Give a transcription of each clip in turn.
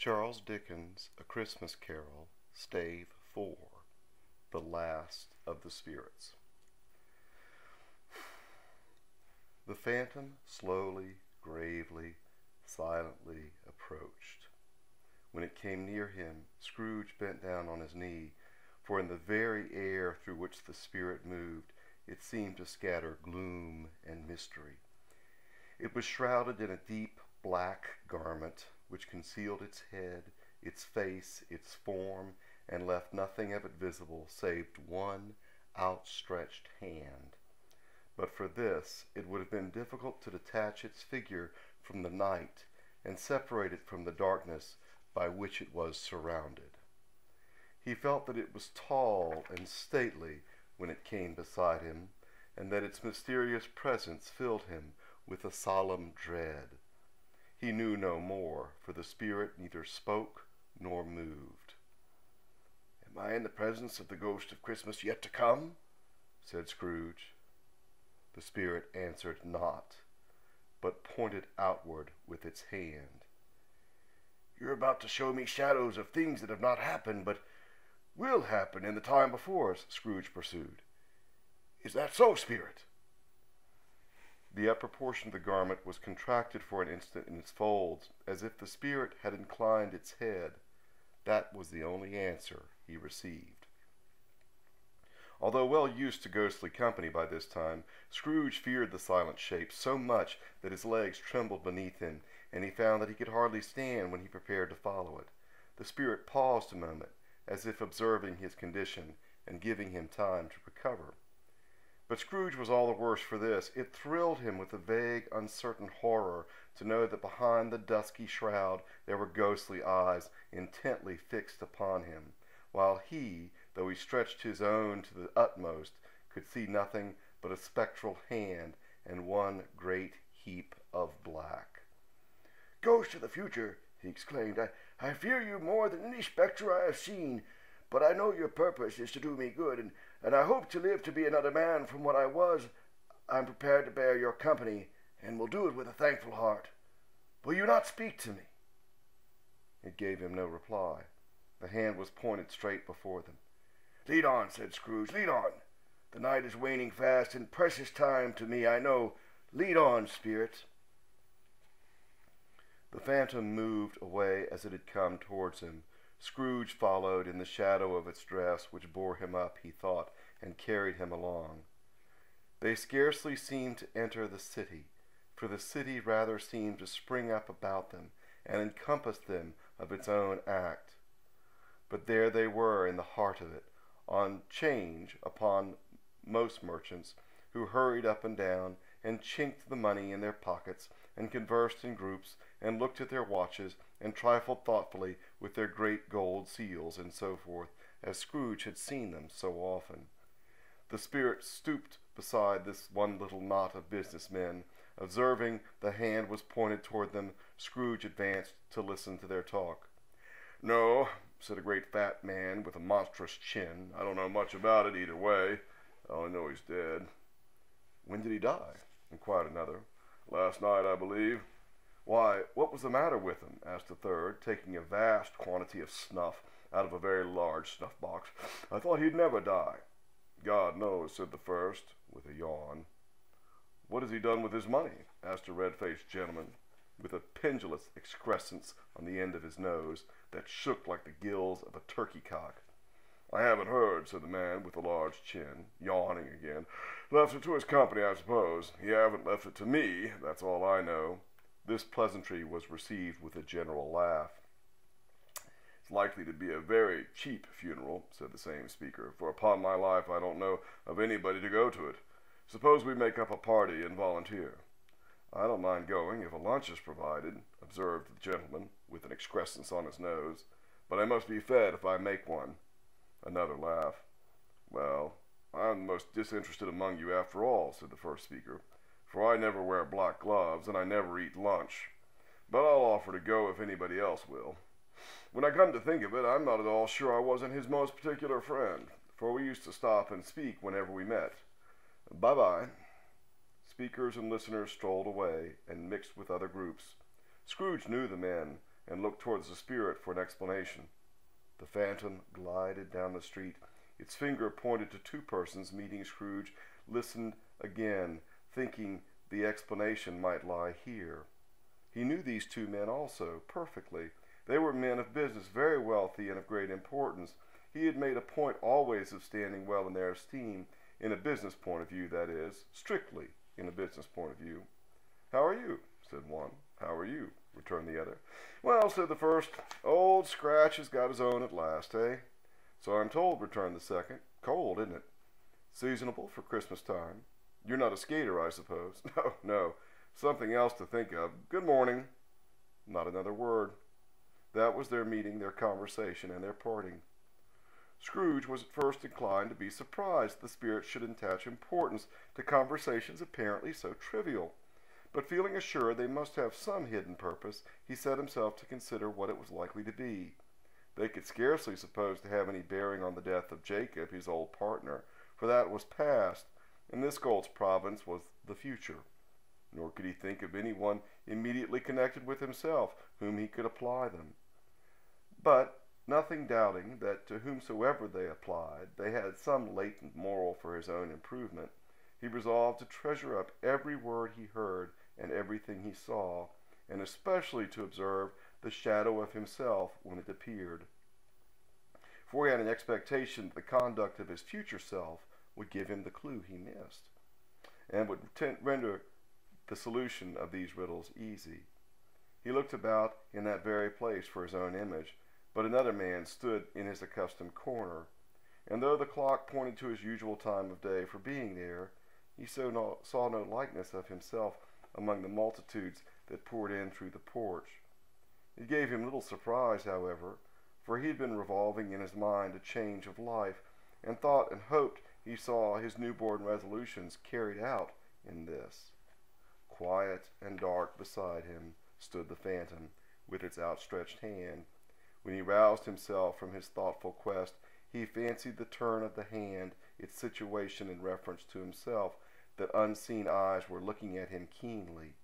Charles Dickens' A Christmas Carol, Stave 4, The Last of the Spirits. The phantom slowly, gravely, silently approached. When it came near him, Scrooge bent down on his knee, for in the very air through which the spirit moved, it seemed to scatter gloom and mystery. It was shrouded in a deep black garment, which concealed its head, its face, its form, and left nothing of it visible save one outstretched hand. But for this, it would have been difficult to detach its figure from the night and separate it from the darkness by which it was surrounded. He felt that it was tall and stately when it came beside him, and that its mysterious presence filled him with a solemn dread. He knew no more, for the spirit neither spoke nor moved. "Am I in the presence of the ghost of Christmas yet to come?" said Scrooge. The spirit answered not, but pointed outward with its hand. "You're about to show me shadows of things that have not happened, but will happen in the time before us," Scrooge pursued. "Is that so, spirit?" The upper portion of the garment was contracted for an instant in its folds, as if the spirit had inclined its head. That was the only answer he received. Although well used to ghostly company by this time, Scrooge feared the silent shape so much that his legs trembled beneath him, and he found that he could hardly stand when he prepared to follow it. The spirit paused a moment, as if observing his condition and giving him time to recover. But Scrooge was all the worse for this. It thrilled him with a vague, uncertain horror to know that behind the dusky shroud there were ghostly eyes intently fixed upon him, while he, though he stretched his own to the utmost, could see nothing but a spectral hand and one great heap of black. "Ghost of the future," he exclaimed, I fear you more than any spectre I have seen, but I know your purpose is to do me good, and I hope to live to be another man from what I was. I'm prepared to bear your company, and will do it with a thankful heart. Will you not speak to me?" It gave him no reply. The hand was pointed straight before them. "Lead on," said Scrooge, "lead on. The night is waning fast, and precious time to me, I know. Lead on, spirit." The phantom moved away as it had come towards him. Scrooge followed in the shadow of its dress, which bore him up, he thought, and carried him along. They scarcely seemed to enter the city, for the city rather seemed to spring up about them and encompass them of its own act. But there they were in the heart of it, on 'change upon most merchants, who hurried up and down, and chinked the money in their pockets, and conversed in groups, and looked at their watches, and trifled thoughtfully with their great gold seals, and so forth, as Scrooge had seen them so often. The spirit stooped beside this one little knot of business men. Observing the hand was pointed toward them, Scrooge advanced to listen to their talk. "No," said a great fat man with a monstrous chin. "I don't know much about it either way. I only know he's dead." "When did he die?" inquired another. "Last night, I believe." "Why, what was the matter with him?" asked a third, taking a vast quantity of snuff out of a very large snuff-box. "I thought he'd never die." "God knows," said the first, with a yawn. "What has he done with his money?" asked a red-faced gentleman, with a pendulous excrescence on the end of his nose that shook like the gills of a turkey-cock. "I haven't heard," said the man with the large chin, yawning again. "Left it to his company, I suppose. He haven't left it to me, that's all I know." This pleasantry was received with a general laugh. "It's likely to be a very cheap funeral," said the same speaker, "for upon my life I don't know of anybody to go to it. Suppose we make up a party and volunteer." "I don't mind going if a lunch is provided," observed the gentleman with an excrescence on his nose. "But I must be fed if I make one." Another laugh. "Well, I'm the most disinterested among you after all," said the first speaker, "for I never wear black gloves, and I never eat lunch. But I'll offer to go if anybody else will. When I come to think of it, I'm not at all sure I wasn't his most particular friend, for we used to stop and speak whenever we met. Bye-bye." Speakers and listeners strolled away and mixed with other groups. Scrooge knew the men. and looked towards the spirit for an explanation. The phantom glided down the street. Its finger pointed to two persons meeting. Scrooge listened again, thinking the explanation might lie here. He knew these two men also, perfectly. They were men of business, very wealthy and of great importance. He had made a point always of standing well in their esteem, in a business point of view, that is, strictly in a business point of view. "How are you?" said one. "How are you?" returned the other. "Well," said the first, "Old Scratch has got his own at last, eh?" "So I'm told," returned the second. "Cold, isn't it?" "Seasonable for Christmas time. You're not a skater, I suppose?" "No, no. Something else to think of. Good morning." Not another word. That was their meeting, their conversation, and their parting. Scrooge was at first inclined to be surprised that the spirit should attach importance to conversations apparently so trivial. But feeling assured they must have some hidden purpose, he set himself to consider what it was likely to be. They could scarcely suppose to have any bearing on the death of Jacob, his old partner, for that was past, and this Gold's province was the future. Nor could he think of any one immediately connected with himself whom he could apply them. But, nothing doubting that to whomsoever they applied, they had some latent moral for his own improvement, he resolved to treasure up every word he heard and everything he saw, and especially to observe the shadow of himself when it appeared. For he had an expectation that the conduct of his future self would give him the clue he missed, and would render the solution of these riddles easy. He looked about in that very place for his own image, but another man stood in his accustomed corner, and though the clock pointed to his usual time of day for being there, he saw no likeness of himself among the multitudes that poured in through the porch. It gave him little surprise, however, for he had been revolving in his mind a change of life, and thought and hoped he saw his newborn resolutions carried out in this. Quiet and dark beside him stood the phantom, with its outstretched hand. When he roused himself from his thoughtful quest, he fancied the turn of the hand, its situation in reference to himself, that unseen eyes were looking at him keenly.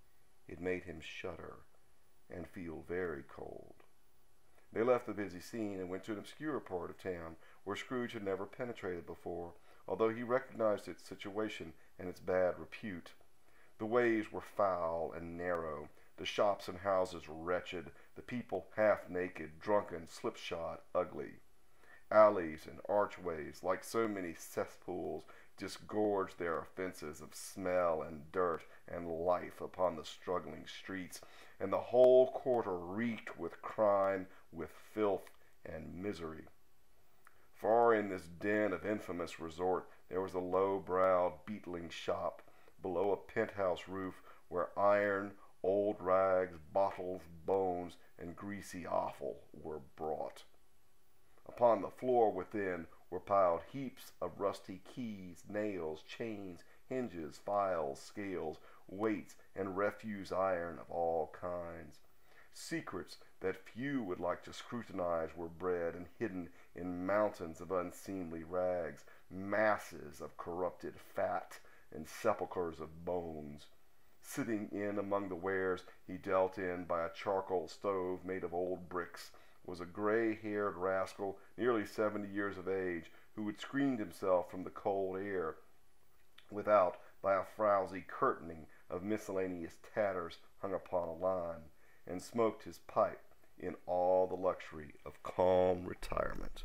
It made him shudder and feel very cold. They left the busy scene and went to an obscure part of town where Scrooge had never penetrated before, although he recognized its situation and its bad repute. The ways were foul and narrow, the shops and houses wretched, the people half-naked, drunken, slipshod, ugly. Alleys and archways, like so many cesspools, disgorged their offenses of smell and dirt and life upon the struggling streets, and the whole quarter reeked with crime, with filth and misery. Far in this den of infamous resort there was a low-browed, beetling shop, below a penthouse roof, where iron, old rags, bottles, bones, and greasy offal were brought. Upon the floor within were piled heaps of rusty keys, nails, chains, hinges, files, scales, weights, and refuse iron of all kinds. Secrets that few would like to scrutinize were bred and hidden in mountains of unseemly rags, masses of corrupted fat, and sepulchres of bones. Sitting in among the wares he dealt in by a charcoal stove made of old bricks was a gray-haired rascal nearly 70 years of age, who had screened himself from the cold air without by a frowsy curtaining of miscellaneous tatters hung upon a line, and smoked his pipe in all the luxury of calm retirement.